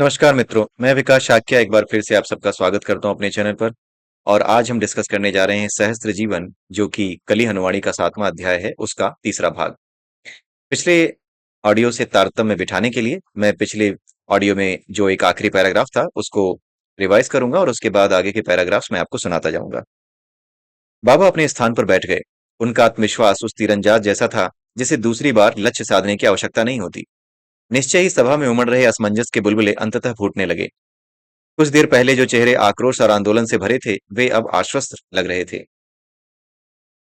नमस्कार मित्रों, मैं विकास शाक्य एक बार फिर से आप सबका स्वागत करता हूं अपने चैनल पर। और आज हम डिस्कस करने जा रहे हैं सहस्त्र जीवन, जो कि कली हनुमाणी का 7वां अध्याय है, उसका तीसरा भाग। पिछले ऑडियो से तारतम्य बिठाने के लिए मैं पिछले ऑडियो में जो एक आखिरी पैराग्राफ था उसको रिवाइज करूंगा और उसके बाद आगे के पैराग्राफ्स मैं आपको सुनाता जाऊंगा। बाबा अपने स्थान पर बैठ गए। उनका आत्मविश्वास उस तीरंदाज जैसा था जिसे दूसरी बार लक्ष्य साधने की आवश्यकता नहीं होती। निश्चय ही सभा में उमड़ रहे असमंजस के बुलबुले अंततः फूटने लगे। कुछ देर पहले जो चेहरे आक्रोश और आंदोलन से भरे थे, वे अब आश्वस्त लग रहे थे।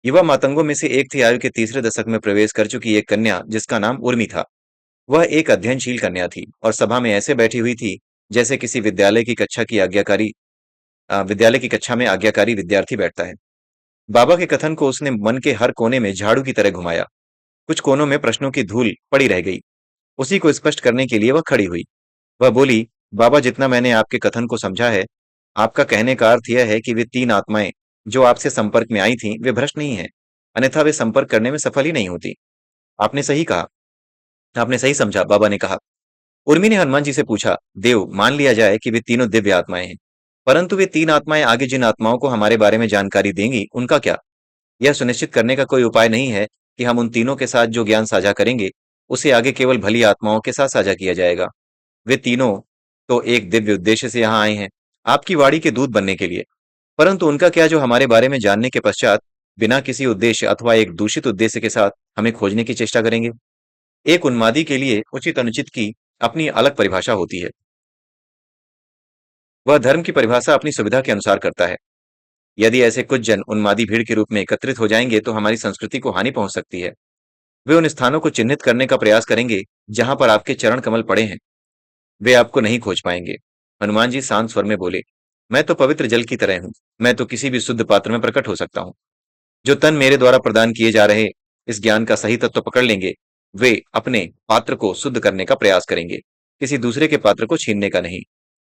युवा मातंगों में से एक थी आयु के तीसरे दशक में प्रवेश कर चुकी एक कन्या जिसका नाम उर्मी था। वह एक अध्ययनशील कन्या थी और सभा में ऐसे बैठी हुई थी जैसे किसी विद्यालय की कक्षा में आज्ञाकारी विद्यार्थी बैठता है। बाबा के कथन को उसने मन के हर कोने में झाड़ू की तरह घुमाया। कुछ कोनों में प्रश्नों की धूल पड़ी रह गई। उसी को स्पष्ट करने के लिए वह खड़ी हुई। वह बोली, बाबा, जितना मैंने आपके कथन को समझा है, आपका कहने का अर्थ यह है कि वे तीन आत्माएं जो आपसे संपर्क में आई थीं, वे भ्रष्ट नहीं हैं, अन्यथा वे संपर्क करने में सफल ही नहीं होती। आपने सही कहा। आपने सही समझा, बाबा ने कहा। उर्मी ने हनुमान जी से पूछा, देव, मान लिया जाए कि वे तीनों दिव्य आत्माएं हैं, परंतु वे तीन आत्माएं आगे जिन आत्माओं को हमारे बारे में जानकारी देंगी, उनका क्या? यह सुनिश्चित करने का कोई उपाय नहीं है कि हम उन तीनों के साथ जो ज्ञान साझा करेंगे, उसे आगे केवल भली आत्माओं के साथ साझा किया जाएगा। वे तीनों तो एक दिव्य उद्देश्य से यहाँ आए हैं, आपकी वाणी के दूत बनने के लिए। परंतु उनका क्या जो हमारे बारे में जानने के पश्चात बिना किसी उद्देश्य अथवा एक दूषित उद्देश्य के साथ हमें खोजने की चेष्टा करेंगे? एक उन्मादी के लिए उचित अनुचित की अपनी अलग परिभाषा होती है। वह धर्म की परिभाषा अपनी सुविधा के अनुसार करता है। यदि ऐसे कुछ जन उन्मादी भीड़ के रूप में एकत्रित हो जाएंगे तो हमारी संस्कृति को हानि पहुंच सकती है। वे उन स्थानों को चिन्हित करने का प्रयास करेंगे जहां पर आपके चरण कमल पड़े हैं। वे आपको नहीं खोज पाएंगे। हनुमान जी शांत स्वर में बोले, मैं तो पवित्र जल की तरह हूं। मैं तो किसी भी शुद्ध पात्र में प्रकट हो सकता हूं। जो तन मेरे द्वारा प्रदान किए जा रहे इस ज्ञान का सही तत्व पकड़ लेंगे, वे अपने पात्र को शुद्ध करने का प्रयास करेंगे, किसी दूसरे के पात्र को छीनने का नहीं।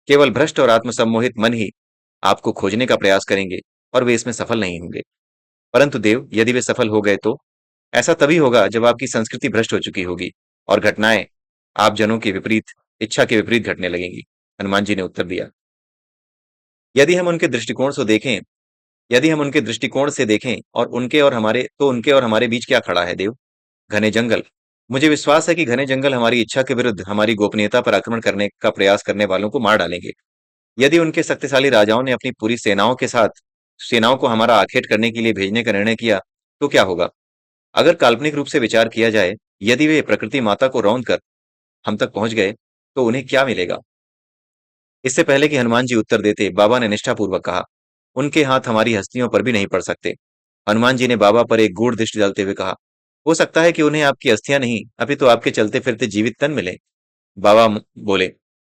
केवल भ्रष्ट और आत्मसम्मोहित मन ही आपको खोजने का प्रयास करेंगे और वे इसमें सफल नहीं होंगे। परंतु देव, यदि वे सफल हो गए तो ऐसा तभी होगा जब आपकी संस्कृति भ्रष्ट हो चुकी होगी और घटनाएं आप जनों के विपरीत इच्छा के विपरीत घटने लगेंगी। हनुमान जी ने उत्तर दिया, यदि हम उनके दृष्टिकोण से देखें यदि हम उनके दृष्टिकोण से देखें और उनके और हमारे बीच क्या खड़ा है देव? घने जंगल। मुझे विश्वास है कि घने जंगल हमारी इच्छा के विरुद्ध हमारी गोपनीयता पर आक्रमण करने का प्रयास करने वालों को मार डालेंगे। यदि उनके शक्तिशाली राजाओं ने अपनी पूरी सेनाओं को हमारा आखेट करने के लिए भेजने का निर्णय किया, तो क्या होगा? अगर काल्पनिक रूप से विचार किया जाए, यदि वे प्रकृति माता को रौंद कर हम तक पहुंच गए, तो उन्हें क्या मिलेगा? इससे पहले कि हनुमान जी उत्तर देते, बाबा ने निष्ठापूर्वक कहा, उनके हाथ हमारी हस्तियों पर भी नहीं पड़ सकते। हनुमान जी ने बाबा पर एक गूढ़ दृष्टि डालते हुए कहा, हो सकता है कि उन्हें आपकी अस्थियां नहीं, अभी तो आपके चलते फिरते जीवित तन मिले। बाबा बोले,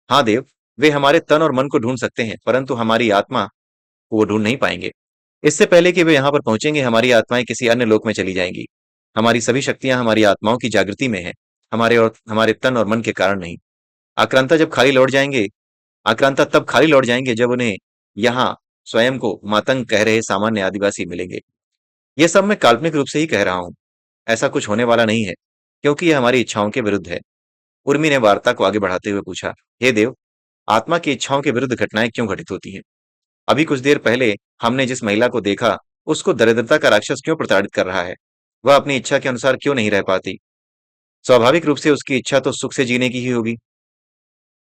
हाँ देव, वे हमारे तन और मन को ढूंढ सकते हैं, परंतु हमारी आत्मा को वो ढूंढ नहीं पाएंगे। इससे पहले कि वे यहाँ पर पहुंचेंगे, हमारी आत्माएं किसी अन्य लोक में चली जाएंगी। हमारी सभी शक्तियां हमारी आत्माओं की जागृति में है, हमारे तन और मन के कारण नहीं। आक्रांता जब खाली लौट जाएंगे आक्रांता तब खाली लौट जाएंगे जब उन्हें यहाँ स्वयं को मातंग कह रहे सामान्य आदिवासी मिलेंगे। ये सब मैं काल्पनिक रूप से ही कह रहा हूँ। ऐसा कुछ होने वाला नहीं है, क्योंकि यह हमारी इच्छाओं के विरुद्ध है। उर्मी ने वार्ता को आगे बढ़ाते हुए पूछा, हे देव, आत्मा की इच्छाओं के विरुद्ध घटनाएं क्यों घटित होती हैं? अभी कुछ देर पहले हमने जिस महिला को देखा, उसको दरिद्रता का राक्षस क्यों प्रताड़ित कर रहा है? वह अपनी इच्छा के अनुसार क्यों नहीं रह पाती? स्वाभाविक रूप से उसकी इच्छा तो सुख से जीने की ही होगी।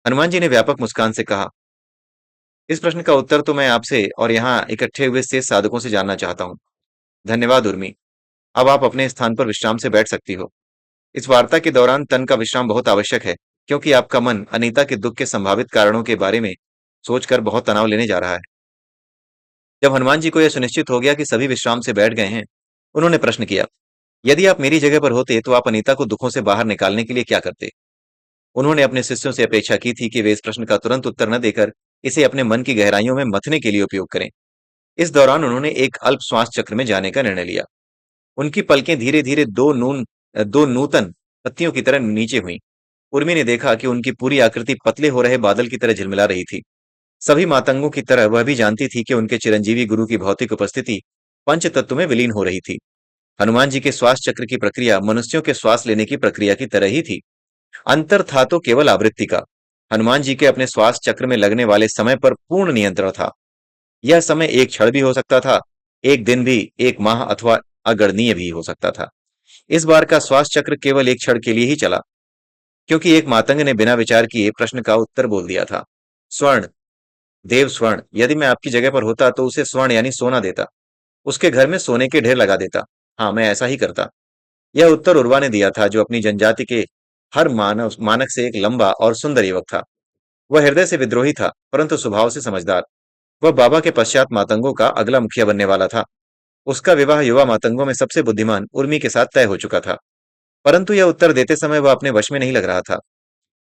हनुमान जी ने व्यापक मुस्कान से कहा, इस प्रश्न का उत्तर तो मैं आपसे और यहाँ इकट्ठे हुए शेष साधकों से जानना चाहता हूँ। धन्यवाद उर्मी। अब आप अपने स्थान पर विश्राम से बैठ सकती हो। इस वार्ता के दौरान तन का विश्राम बहुत आवश्यक है, क्योंकि आपका मन अनीता के दुख के संभावित कारणों के बारे में सोचकर बहुत तनाव लेने जा रहा है। जब हनुमान जी को यह सुनिश्चित हो गया कि सभी विश्राम से बैठ गए हैं, उन्होंने प्रश्न किया, यदि आप मेरी जगह पर होते तो आप अनीता को दुखों से बाहर निकालने के लिए क्या करते? उन्होंने अपने शिष्यों से अपेक्षा की थी कि वे इस प्रश्न का तुरंत उत्तर न देकर इसे अपने मन की गहराइयों में मथने के लिए उपयोग करें। इस दौरान उन्होंने एक अल्प श्वास चक्र में जाने का निर्णय लिया। उनकी पलकें धीरे धीरे दो नूतन पत्तियों की तरह नीचे हुई। उर्मी ने देखा कि उनकी पूरी आकृति पतले हो रहे बादल की तरह झिलमिला रही थी। सभी मातंगों की तरह वह भी जानती थी कि उनके चिरंजीवी गुरु की भौतिक उपस्थिति पंच तत्व में विलीन हो रही थी। हनुमान जी के श्वास चक्र की प्रक्रिया मनुष्यों के श्वास लेने की प्रक्रिया की तरह ही थी। अंतर था तो केवल आवृत्ति का। हनुमान जी के अपने श्वास चक्र में लगने वाले समय पर पूर्ण नियंत्रण था। यह समय एक क्षण भी हो सकता था, एक दिन भी, एक माह अथवा अगणनीय भी हो सकता था। इस बार का श्वास चक्र केवल एक क्षण के लिए ही चला, क्योंकि एक मातंग ने बिना विचार किए प्रश्न का उत्तर बोल दिया था। स्वर्ण। देव, स्वर्ण। यदि मैं आपकी जगह पर होता तो उसे स्वर्ण यानी सोना देता, उसके घर में सोने के ढेर लगा देता। हाँ, मैं ऐसा ही करता। यह उत्तर उर्वा ने दिया था, जो अपनी जनजाति के हर मानव मानक से एक लंबा और सुंदर युवक था। वह हृदय से विद्रोही था, परंतु स्वभाव से समझदार। वह बाबा के पश्चात मातंगों का अगला मुखिया बनने वाला था। उसका विवाह युवा मातंगों में सबसे बुद्धिमान उर्मी के साथ तय हो चुका था। परंतु यह उत्तर देते समय वह अपने वश में नहीं लग रहा था।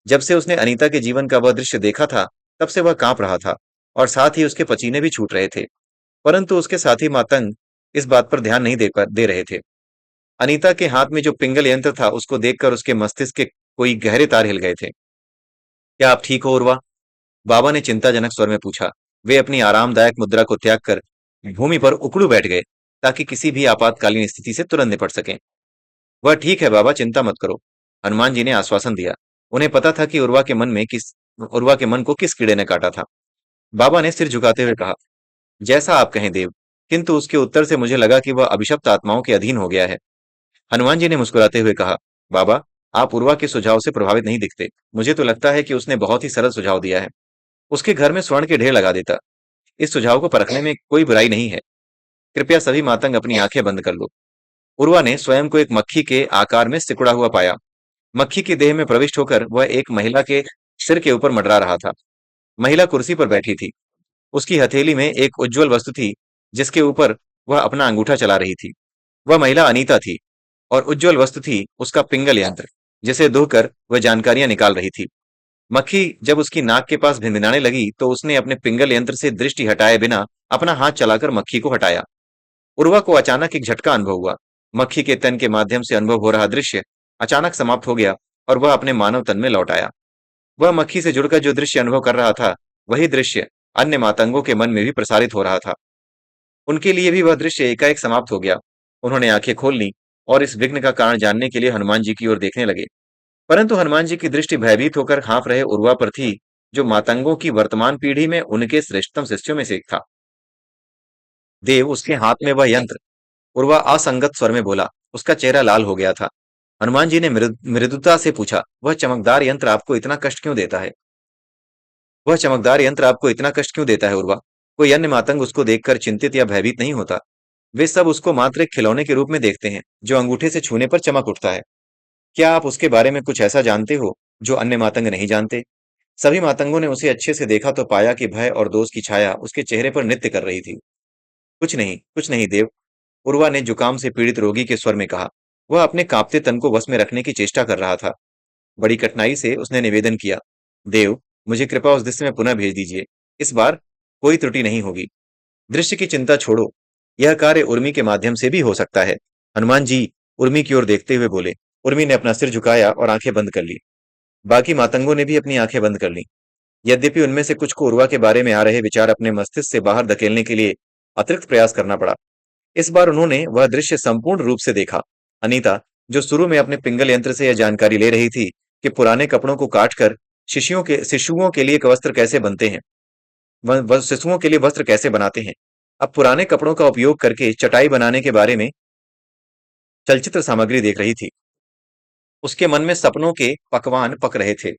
जब से उसने अनीता के जीवन का वह दृश्य देखा था, तब से वह कांप रहा था, और साथ ही उसके पसीने भी छूट रहे थे। परंतु उसके साथी मातंग इस बात पर ध्यान नहीं दे रहे थे। अनीता के हाथ में जो पिंगल यंत्र था, उसको देखकर उसके मस्तिष्क के कोई गहरे तार हिल गए थे। क्या आप ठीक हो, उर्वा? बाबा ने चिंताजनक स्वर में पूछा। वे अपनी आरामदायक मुद्रा को त्याग कर भूमि पर उकड़ू बैठ गए, ताकि किसी भी आपातकालीन स्थिति से तुरंत निपट सकें। वह ठीक है बाबा, चिंता मत करो, हनुमान जी ने आश्वासन दिया। उन्हें पता था कि उर्वा के मन को किस कीड़े ने काटा था। बाबा ने सिर झुकाते हुए कहा, जैसा आप कहें देव, किंतु उसके उत्तर से मुझे लगा कि वह अभिशप्त आत्माओं के अधीन हो गया है। हनुमान जी ने मुस्कुराते हुए कहा, बाबा, आप उर्वा के सुझाव से प्रभावित नहीं दिखते। मुझे तो लगता है कि उसने बहुत ही सरल सुझाव दिया है। उसके घर में स्वर्ण के ढेर लगा देता। इस सुझाव को परखने में कोई बुराई नहीं है। कृपया सभी मातंग अपनी आंखें बंद कर लो। उर्वा ने स्वयं को एक मक्खी के आकार में सिकुड़ा हुआ पाया। मक्खी की देह में प्रविष्ट होकर वह एक महिला के सिर के ऊपर मंडरा रहा था। महिला कुर्सी पर बैठी थी। उसकी हथेली में एक उज्जवल वस्तु थी, जिसके ऊपर वह अपना अंगूठा चला रही थी। वह महिला अनीता थी, और उज्जवल वस्तु थी उसका पिंगल यंत्र, जिसे धोकर वह जानकारियां निकाल रही थी। मक्खी जब उसकी नाक के पास भिनभिनाने लगी, तो उसने अपने पिंगल यंत्र से दृष्टि हटाए बिना अपना हाथ चलाकर मक्खी को हटाया। उर्वा को अचानक एक झटका अनुभव हुआ। मक्खी के तन के माध्यम से अनुभव हो रहा दृश्य अचानक समाप्त हो गया, और वह अपने मानव तन में लौट आया। वह मक्खी से जुड़कर जो दृश्य अनुभव कर रहा था, वही दृश्य अन्य मातंगों के मन में भी प्रसारित हो रहा था। उनके लिए भी वह दृश्य एकाएक समाप्त हो गया। उन्होंने आंखें खोल ली, और इस विघ्न का कारण जानने के लिए हनुमान जी की ओर देखने लगे। परंतु हनुमान जी की दृष्टि भयभीत होकर हाँफ रहे उर्वा पर थी, जो मातंगों की वर्तमान पीढ़ी में उनके श्रेष्ठतम शिष्यों में से एक था। देव, उसके हाथ में वह यंत्र। उर्वा असंगत स्वर में बोला। उसका चेहरा लाल हो गया था। हनुमान जी ने मृदुता से पूछा, वह चमकदार यंत्र आपको इतना कष्ट क्यों देता है? वह चमकदार यंत्र आपको इतना कष्ट क्यों देता है, उर्वा? कोई अन्य मातंग उसको देखकर चिंतित या भयभीत नहीं होता। वे सब उसको मात्र एक खिलौने के रूप में देखते हैं, जो अंगूठे से छूने पर चमक उठता है। क्या आप उसके बारे में कुछ ऐसा जानते हो जो अन्य मातंग नहीं जानते? सभी मातंगों ने उसे अच्छे से देखा तो पाया कि भय और दोष की छाया उसके चेहरे पर नृत्य कर रही थी। कुछ नहीं देव, उर्वा ने जुकाम से पीड़ित रोगी के स्वर में कहा। वह अपने कांपते तन को वश में रखने की चेष्टा कर रहा था। बड़ी कठिनाई से उसने निवेदन किया, देव, मुझे कृपया उस दृश्य में पुनः भेज दीजिए। इस बार कोई त्रुटि नहीं होगी। दृश्य की चिंता छोड़ो, यह कार्य उर्मी के माध्यम से भी हो सकता है। हनुमान जी उर्मी की ओर देखते हुए बोले। उर्मी ने अपना सिर झुकाया और आंखें बंद कर ली। बाकी मातंगों ने भी अपनी आंखें बंद कर ली। यद्यपि उनमें से कुछ को उर्वा के बारे में आ रहे विचार अपने मस्तिष्क से बाहर धकेलने के लिए अतिरिक्त प्रयास करना पड़ा। इस बार उन्होंने वह दृश्य संपूर्ण रूप से देखा। अनीता, जो शुरू में अपने पिंगल यंत्र से यह जानकारी ले रही थी कि पुराने कपड़ों को काटकर शिशुओं के लिए वस्त्र कैसे बनते हैं, शिशुओं के लिए वस्त्र कैसे बनाते हैं, अब पुराने कपड़ों का उपयोग करके चटाई बनाने के बारे में चलचित्र सामग्री देख रही थी। उसके मन में सपनों के पकवान पक रहे थे।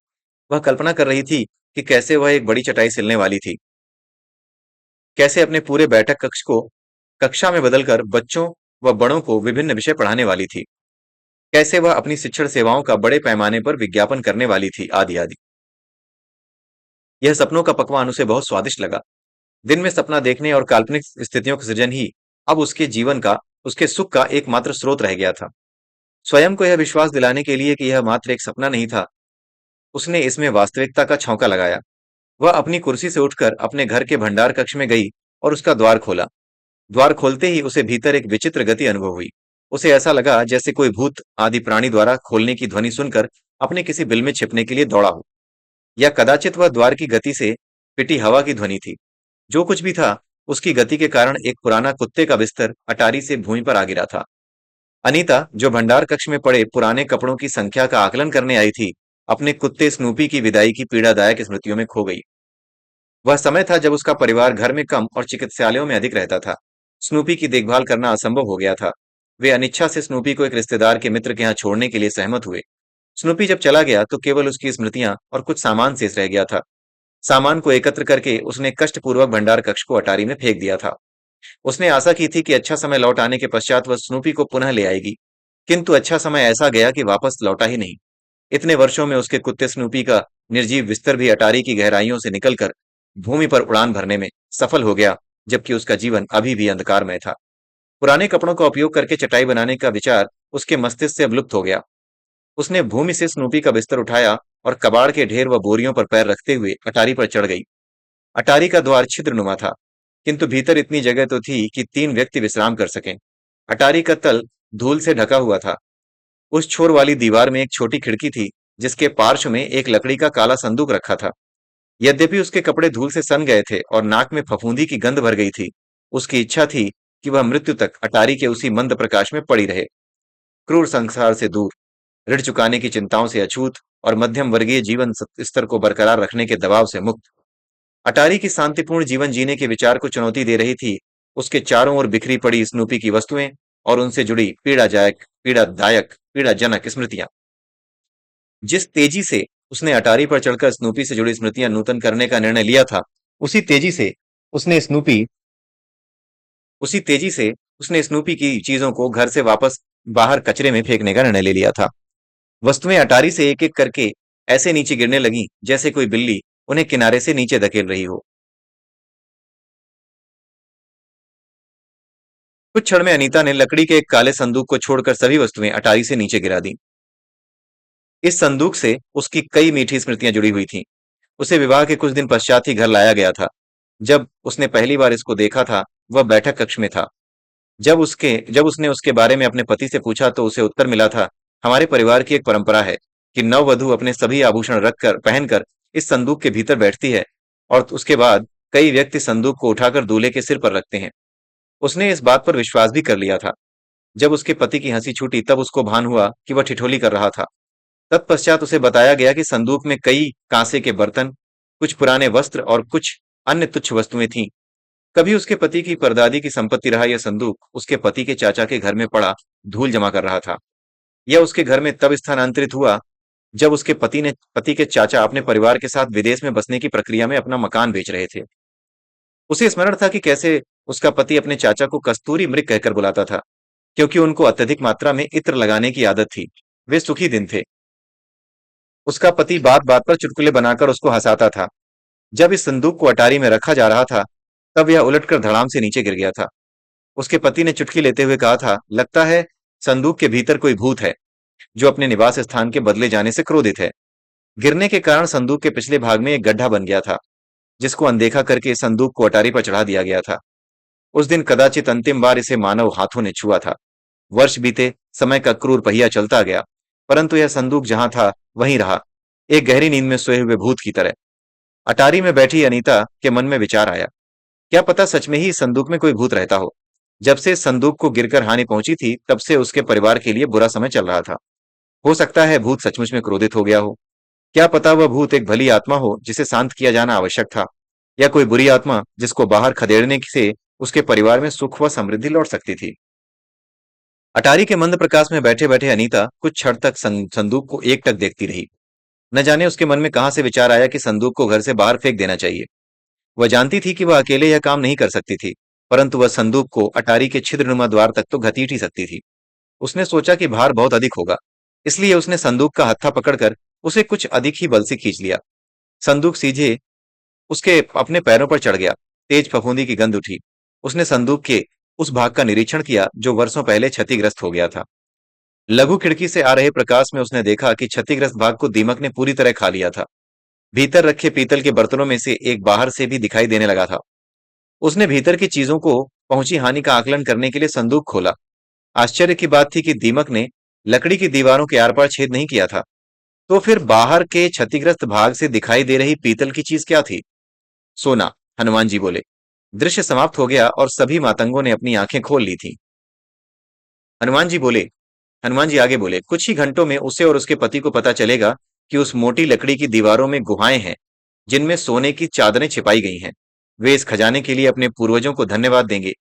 वह कल्पना कर रही थी कि कैसे वह एक बड़ी चटाई सिलने वाली थी, कैसे अपने पूरे बैठक कक्ष को कक्षा में बदलकर बच्चों व बड़ों को विभिन्न विषय पढ़ाने वाली थी, कैसे वह अपनी शिक्षण सेवाओं का बड़े पैमाने पर विज्ञापन करने वाली थी, आदि आदि। यह सपनों का पकवान उसे बहुत स्वादिष्ट लगा। दिन में सपना देखने और काल्पनिक स्थितियों का सृजन ही अब उसके सुख का एकमात्र स्रोत रह गया था। स्वयं को यह विश्वास दिलाने के लिए कि यह मात्र एक सपना नहीं था, उसने इसमें वास्तविकता का छौंका लगाया। वह अपनी कुर्सी से उठकर अपने घर के भंडार कक्ष में गई और उसका द्वार खोला। द्वार खोलते ही उसे भीतर एक विचित्र गति अनुभव हुई। उसे ऐसा लगा जैसे कोई भूत आदि प्राणी द्वारा खोलने की ध्वनि सुनकर अपने किसी बिल में छिपने के लिए दौड़ा हो, या कदाचित वह द्वार की गति से पिटी हवा की ध्वनि थी। जो कुछ भी था, उसकी गति के कारण एक पुराना कुत्ते का बिस्तर अटारी से भूमि पर आ गिरा था। अनीता, जो भंडार कक्ष में पड़े पुराने कपड़ों की संख्या का आकलन करने आई थी, अपने कुत्ते स्नूपी की विदाई की पीड़ादायक स्मृतियों में खो गई। वह समय था जब उसका परिवार घर में कम और चिकित्सालयों में अधिक रहता था। स्नूपी की देखभाल करना असंभव हो गया था। वे अनिच्छा से स्नूपी को एक रिश्तेदार के मित्र के यहाँ छोड़ने के लिए सहमत हुए। स्नूपी जब चला गया तो केवल उसकी स्मृतियां और कुछ सामान शेष रह गया था। सामान को एकत्र करके उसने कष्टपूर्वक भंडार कक्ष को अटारी में फेंक दिया था। उसने आशा की थी कि अच्छा समय लौट आने के पश्चात वह स्नूपी को पुनः ले आएगी, किंतु अच्छा समय ऐसा गया कि वापस लौटा ही नहीं। इतने वर्षों में उसके कुत्ते स्नूपी का निर्जीव बिस्तर भी अटारी की गहराइयों से निकलकर भूमि पर उड़ान भरने में सफल हो गया, जबकि उसका जीवन अभी भी अंधकारमय था। पुराने कपड़ों का उपयोग करके चटाई बनाने का विचार उसके मस्तिष्क से अब लुप्त हो गया। उसने भूमि से स्नूपी का बिस्तर उठाया और कबाड़ के ढेर व बोरियों पर पैर रखते हुए अटारी पर चढ़ गई। अटारी का द्वार छिद्रनुमा था, किंतु भीतर इतनी जगह तो थी कि 3 व्यक्ति विश्राम कर सकें। अटारी का तल धूल से ढका हुआ था। उस छोर वाली दीवार में एक छोटी खिड़की थी, जिसके पार्श्व में एक लकड़ी का काला संदूक रखा था। यद्यपि उसके कपड़े धूल से सन गए थे और नाक में फफूंदी की गंध भर गई थी, उसकी इच्छा थी कि वह मृत्यु तक अटारी के उसी मंद प्रकाश में पड़ी रहे, क्रूर संसार से दूर, ऋण चुकाने की चिंताओं से अछूत और मध्यम वर्गीय जीवन स्तर को बरकरार रखने के दबाव से मुक्त। अटारी की शांतिपूर्ण जीवन जीने के विचार को चुनौती दे रही थी उसके चारों ओर बिखरी पड़ी स्नूपी की वस्तुएं और उनसे जुड़ी पीड़ाजनक स्मृतियां। जिस तेजी से उसने अटारी पर चढ़कर स्नूपी से जुड़ी स्मृतियां नूतन करने का निर्णय लिया था, उसी तेजी से उसने स्नूपी उसी तेजी से उसने स्नूपी की चीजों को घर से वापस बाहर कचरे में फेंकने का निर्णय ले लिया था। वस्तुएं अटारी से एक एक करके ऐसे नीचे गिरने लगीं जैसे कोई बिल्ली उन्हें किनारे से नीचे धकेल रही हो। कुछ क्षण में अनीता ने लकड़ी के एक काले संदूक को छोड़कर सभी वस्तुएं अटारी से नीचे गिरा दी। इस संदूक से उसकी कई मीठी स्मृतियां जुड़ी हुई थीं। उसे विवाह के कुछ दिन पश्चात ही घर लाया गया था। जब उसने पहली बार इसको देखा था, वह बैठक कक्ष में था। जब उसने उसके बारे में अपने पति से पूछा तो उसे उत्तर मिला था, हमारे परिवार की एक परंपरा है कि नववधु अपने सभी आभूषण रखकर पहनकर इस संदूक के भीतर बैठती है और उसके बाद कई व्यक्ति संदूक को उठाकर दूल्हे के सिर पर रखते हैं। उसने इस बात पर विश्वास भी कर लिया था। जब उसके पति की हंसी छूटी तब उसको भान हुआ कि वह ठिठोली कर रहा था। तत्पश्चात उसे बताया गया कि संदूक में कई कांसे के बर्तन, कुछ पुराने वस्त्र और कुछ अन्य तुच्छ वस्तुएं थीं। कभी उसके पति की परदादी की संपत्ति रहा यह संदूक उसके पति के चाचा के घर में पड़ा धूल जमा कर रहा था। यह उसके घर में तब स्थानांतरित हुआ जब उसके पति के चाचा अपने परिवार के साथ विदेश में बसने की प्रक्रिया में अपना मकान बेच रहे थे। उसे स्मरण था कि कैसे उसका पति अपने चाचा को कस्तूरी मृग कहकर बुलाता था, क्योंकि उनको अत्यधिक मात्रा में इत्र लगाने की आदत थी। वे सुखी दिन थे। उसका पति बात बात पर चुटकुले बनाकर उसको हंसाता था। जब इस संदूक को अटारी में रखा जा रहा था, तब यह उलटकर धड़ाम से नीचे गिर गया था। उसके पति ने चुटकी लेते हुए कहा था, लगता है संदूक के भीतर कोई भूत है जो अपने निवास स्थान के बदले जाने से क्रोधित है। गिरने के कारण संदूक के पिछले भाग में एक गड्ढा बन गया था, जिसको अनदेखा करके संदूक को अटारी पर चढ़ा दिया गया था। उस दिन कदाचित अंतिम बार इसे मानव हाथों ने छुआ था। वर्ष बीते, समय का क्रूर पहिया चलता गया, परंतु यह संदूक जहां था वहीं रहा, एक गहरी नींद में सोए हुए भूत की तरह। अटारी में बैठी अनीता के मन में विचार आया, क्या पता सच में ही इस संदूक में कोई भूत रहता हो। जब से इस संदूक को गिरकर हानि पहुंची थी, तब से उसके परिवार के लिए बुरा समय चल रहा था। हो सकता है भूत सचमुच में क्रोधित हो गया हो। क्या पता वह भूत एक भली आत्मा हो जिसे शांत किया जाना आवश्यक था, या कोई बुरी आत्मा जिसको बाहर खदेड़ने से उसके परिवार में सुख व समृद्धि लौट सकती थी। अटारी के मंद प्रकाश में बैठे बैठे अनीता कुछ क्षण तक संदूक को एकटक देखती रही। न जाने उसके मन में कहां से विचार आया कि संदूक को घर से बाहर फेंक देना चाहिए। वह जानती थी कि वह अकेले यह काम नहीं कर सकती थी, परंतु वह संदूक को अटारी के छिद्रनुमा द्वार तक तो घसीट ही सकती थी। उसने सोचा कि भार बहुत अधिक होगा, इसलिए उसने संदूक का हत्था पकड़कर उसे कुछ अधिक ही बल से खींच लिया। संदूक सीधे उसके अपने पैरों पर चढ़ गया। तेज फफूंदी की गंध उठी। उसने संदूक के उस भाग का निरीक्षण किया जो वर्षों पहले क्षतिग्रस्त हो गया था। लघु खिड़की से आ रहे प्रकाश में उसने देखा कि क्षतिग्रस्त भाग को दीमक ने पूरी तरह खा लिया था। भीतर रखे पीतल के बर्तनों में से एक बाहर से भी दिखाई देने लगा था। उसने भीतर की चीजों को पहुंची हानि का आकलन करने के लिए संदूक खोला। आश्चर्य की बात थी कि दीमक ने लकड़ी की दीवारों के आर पार छेद नहीं किया था। तो फिर बाहर के क्षतिग्रस्त भाग से दिखाई दे रही पीतल की चीज क्या थी? सोना, हनुमान जी बोले। दृश्य समाप्त हो गया और सभी मातंगों ने अपनी आंखें खोल ली थी। हनुमान जी बोले हनुमान जी आगे बोले, कुछ ही घंटों में उसे और उसके पति को पता चलेगा कि उस मोटी लकड़ी की दीवारों में गुहाएं हैं जिनमें सोने की चादरें छिपाई गई हैं। वे इस खजाने के लिए अपने पूर्वजों को धन्यवाद देंगे।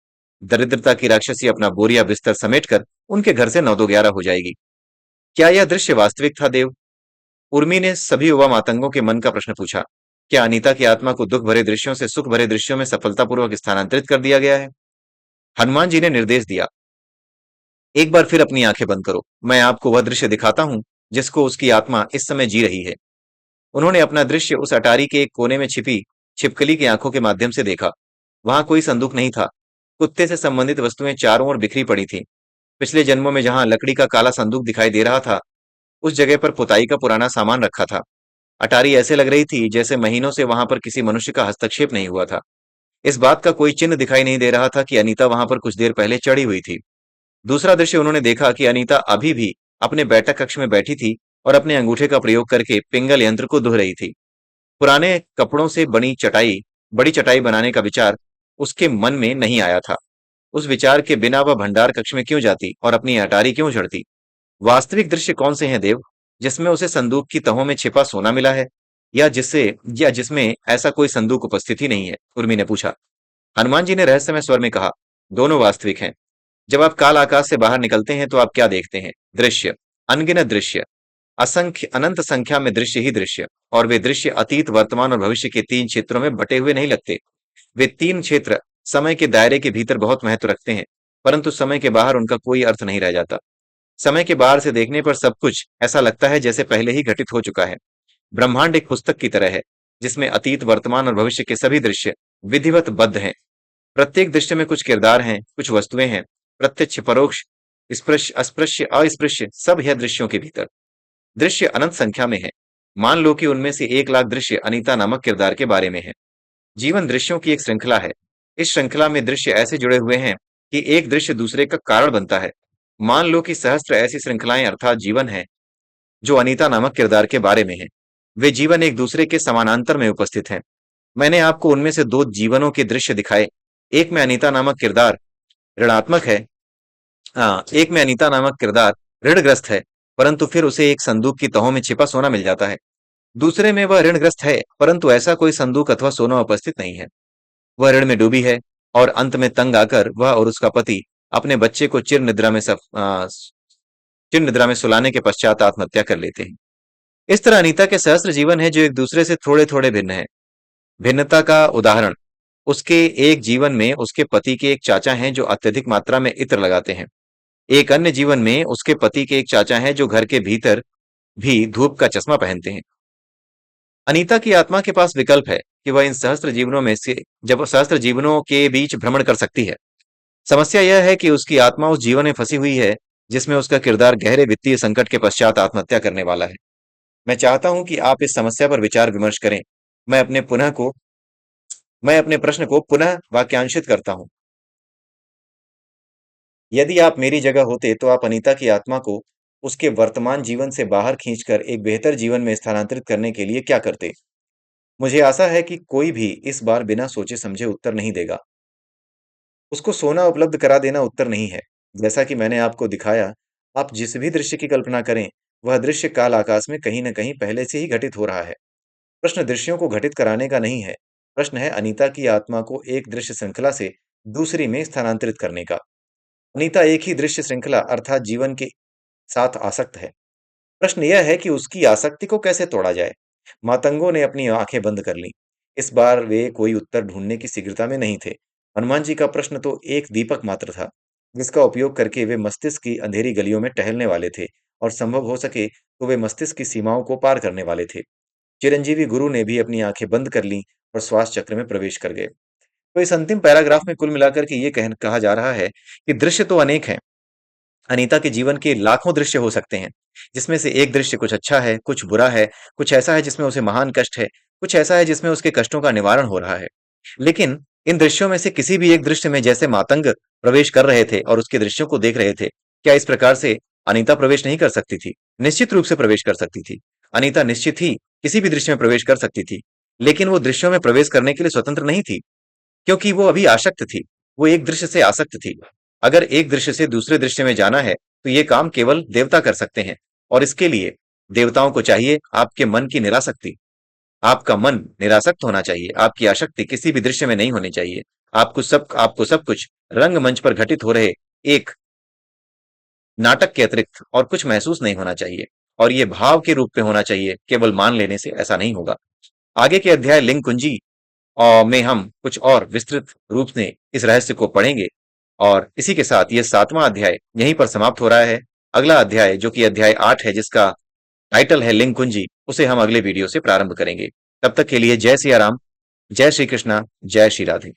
दरिद्रता की राक्षसी अपना बोरिया बिस्तर समेटकर उनके घर से 9 दो 11 हो जाएगी। क्या यह दृश्य वास्तविक था, देव? उर्मी ने सभी युवा मातंगों के मन का प्रश्न पूछा। क्या अनीता की आत्मा को दुख भरे दृश्यों से सुख भरे दृश्यों में सफलतापूर्वक स्थानांतरित कर दिया गया है? हनुमान जी ने निर्देश दिया, एक बार फिर अपनी आंखें बंद करो। मैं आपको वह दृश्य दिखाता हूं जिसको उसकी आत्मा इस समय जी रही है। उन्होंने अपना दृश्य उस अटारी के एक कोने में छिपी छिपकली की आंखों के माध्यम से देखा। वहां कोई संदूक नहीं था। कुत्ते से संबंधित वस्तुएं चारों ओर बिखरी पड़ी थीं। पिछले जन्मों में जहां लकड़ी का काला संदूक दिखाई दे रहा था, उस जगह पर पुताई का पुराना सामान रखा था। अटारी ऐसे लग रही थी जैसे महीनों से वहां पर किसी मनुष्य का हस्तक्षेप नहीं हुआ था। इस बात का कोई चिन्ह दिखाई नहीं दे रहा था कि अनीता वहां पर कुछ देर पहले चढ़ी हुई थी। दूसरा दृश्य उन्होंने देखा कि अनीता अभी भी अपने बैठक कक्ष में बैठी थी और अपने अंगूठे का प्रयोग करके पिंगल यंत्र को धो रही थी। पुराने कपड़ों से बड़ी चटाई बनाने का विचार उसके मन में नहीं आया था। उस विचार के बिना वह भंडार कक्ष में क्यों जाती और अपनी अटारी क्यों चढ़ती? वास्तविक दृश्य कौन से हैं, देव? जिसमें उसे संदूक की तहों में छिपा सोना मिला है, या जिसमें ऐसा कोई संदूक उपस्थित ही नहीं है? उर्मी ने पूछा। हनुमान जी ने रहस्यमय स्वर में कहा, दोनों वास्तविक हैं। जब आप काल आकाश से बाहर निकलते हैं तो आप क्या देखते हैं? दृश्य, अनगिनत दृश्य, असंख्य अनंत संख्या में दृश्य ही दृश्य। और वे दृश्य अतीत, वर्तमान और भविष्य के 3 क्षेत्रों में बटे हुए नहीं लगते। वे 3 क्षेत्र समय के दायरे के भीतर बहुत महत्व रखते हैं, परंतु समय के बाहर उनका कोई अर्थ नहीं रह जाता। समय के बाहर से देखने पर सब कुछ ऐसा लगता है जैसे पहले ही घटित हो चुका है। ब्रह्मांड एक पुस्तक की तरह है जिसमें अतीत, वर्तमान और भविष्य के सभी दृश्य विधिवत बद्ध हैं। प्रत्येक दृश्य में कुछ किरदार हैं, कुछ वस्तुएं हैं, प्रत्यक्ष, परोक्ष, स्पृश्य, अस्पृश्य, अस्पृश्य, सब है दृश्यों के भीतर। दृश्य अनंत संख्या में है। मान लो कि उनमें से 1 लाख दृश्य अनीता नामक किरदार के बारे में है। जीवन दृश्यों की एक श्रृंखला है। इस श्रृंखला में दृश्य ऐसे जुड़े हुए हैं कि एक दृश्य दूसरे का कारण बनता है। मान लो कि सहस्त्र ऐसी श्रृंखलाएं अर्थात जीवन है जो अनीता नामक किरदार के बारे में है। वे जीवन एक दूसरे के समानांतर में उपस्थित हैं। मैंने आपको उनमें से 2 जीवनों के दृश्य दिखाए। एक में अनीता नामक किरदार ऋणात्मक है। हाँ, एक में अनीता नामक किरदार ऋणग्रस्त है, परंतु फिर उसे एक संदूक की तहों में छिपा सोना मिल जाता है। दूसरे में वह ऋणग्रस्त है, परंतु ऐसा कोई संदूक अथवा सोना उपस्थित नहीं है। वह ऋण में डूबी है और अंत में तंग आकर वह और उसका पति अपने बच्चे को चिर निद्रा में सुलाने के पश्चात आत्महत्या कर लेते हैं। इस तरह अनीता के सहस्त्र जीवन है जो एक दूसरे से थोड़े थोड़े भिन्न है। भिन्नता का उदाहरण, उसके एक जीवन में उसके पति के एक चाचा हैं जो अत्यधिक मात्रा में इत्र लगाते हैं। एक अन्य जीवन में उसके पति के एक चाचा हैं जो घर के भीतर भी धूप का चश्मा पहनते हैं। अनीता की आत्मा के पास विकल्प है कि वह इन सहस्त्र जीवनों में से जब सहस्त्र जीवनों के बीच भ्रमण कर सकती है। समस्या यह है कि उसकी आत्मा उस जीवन में फंसी हुई है जिसमें उसका किरदार गहरे वित्तीय संकट के पश्चात आत्महत्या करने वाला है। मैं चाहता हूं कि आप इस समस्या पर विचार विमर्श करें। मैं अपने पुनः को मैं अपने प्रश्न को पुनः वाक्यांशित करता हूं। यदि आप मेरी जगह होते तो आप अनीता की आत्मा को उसके वर्तमान जीवन से बाहर खींचकर एक बेहतर जीवन में स्थानांतरित करने के लिए क्या करते? मुझे आशा है कि कोई भी इस बार बिना सोचे समझे उत्तर नहीं देगा। उसको सोना उपलब्ध करा देना उत्तर नहीं है। जैसा कि मैंने आपको दिखाया, आप जिस भी दृश्य की कल्पना करें, वह दृश्य काल आकाश में कहीं न कहीं पहले से ही घटित हो रहा है। प्रश्न दृश्यों को घटित कराने का नहीं है। प्रश्न है अनीता की आत्मा को एक दृश्य श्रृंखला से दूसरी में स्थानांतरित करने का। अनीता एक ही दृश्य श्रृंखला अर्थात जीवन के साथ आसक्त है। प्रश्न यह है कि उसकी आसक्ति को कैसे तोड़ा जाए? मातंगों ने अपनी आंखें बंद कर लीं। इस बार वे कोई उत्तर ढूंढने की शीघ्रता में नहीं थे। हनुमान जी का प्रश्न तो एक दीपक मात्र था, जिसका उपयोग करके वे मस्तिष्क की अंधेरी गलियों में टहलने वाले थे और संभव हो सके तो वे मस्तिष्क की सीमाओं को पार करने वाले थे। चिरंजीवी गुरु ने भी अपनी आंखें बंद कर लीं और श्वास चक्र में प्रवेश कर गए। तो इस अंतिम पैराग्राफ में कुल मिलाकर के ये कहा जा रहा है कि दृश्य तो अनेक हैं। अनीता के जीवन के लाखों दृश्य हो सकते हैं, जिसमें से एक दृश्य कुछ अच्छा है, कुछ बुरा है, कुछ ऐसा है जिसमें उसे महान कष्ट है, कुछ ऐसा है जिसमें उसके कष्टों का निवारण हो रहा है। लेकिन इन दृश्यों में से किसी भी एक दृश्य में जैसे मातंग प्रवेश कर रहे थे और उसके दृश्यों को देख रहे थे, क्या इस प्रकार से अनीता प्रवेश नहीं कर सकती थी? निश्चित रूप से प्रवेश कर सकती थी। अनीता निश्चित ही किसी भी दृश्य में प्रवेश कर सकती थी, लेकिन वो दृश्यों में प्रवेश करने के लिए स्वतंत्र नहीं थी, क्योंकि वो अभी आसक्त थी। वो एक दृश्य से आसक्त थी। अगर एक दृश्य से दूसरे दृश्य में जाना है, तो ये काम केवल देवता कर सकते हैं, और इसके लिए देवताओं को चाहिए आपके मन की निरासक्ति। आपका मन निरासक्त होना चाहिए, आपकी आसक्ति किसी भी दृश्य में नहीं होनी चाहिए। आपको सब कुछ रंगमंच पर घटित हो रहे एक नाटक के अतिरिक्त और कुछ महसूस नहीं होना चाहिए, और ये भाव के रूप में होना चाहिए, केवल मान लेने से ऐसा नहीं होगा। आगे के अध्याय लिंग कुंजी में हम कुछ और विस्तृत रूप से इस रहस्य को पढ़ेंगे, और इसी के साथ ये 7वां अध्याय यहीं पर समाप्त हो रहा है। अगला अध्याय, जो कि अध्याय 8 है, जिसका टाइटल है लिंग कुंजी, उसे हम अगले वीडियो से प्रारंभ करेंगे। तब तक के लिए जय सिया राम, जय श्री कृष्णा, जय श्री राधे।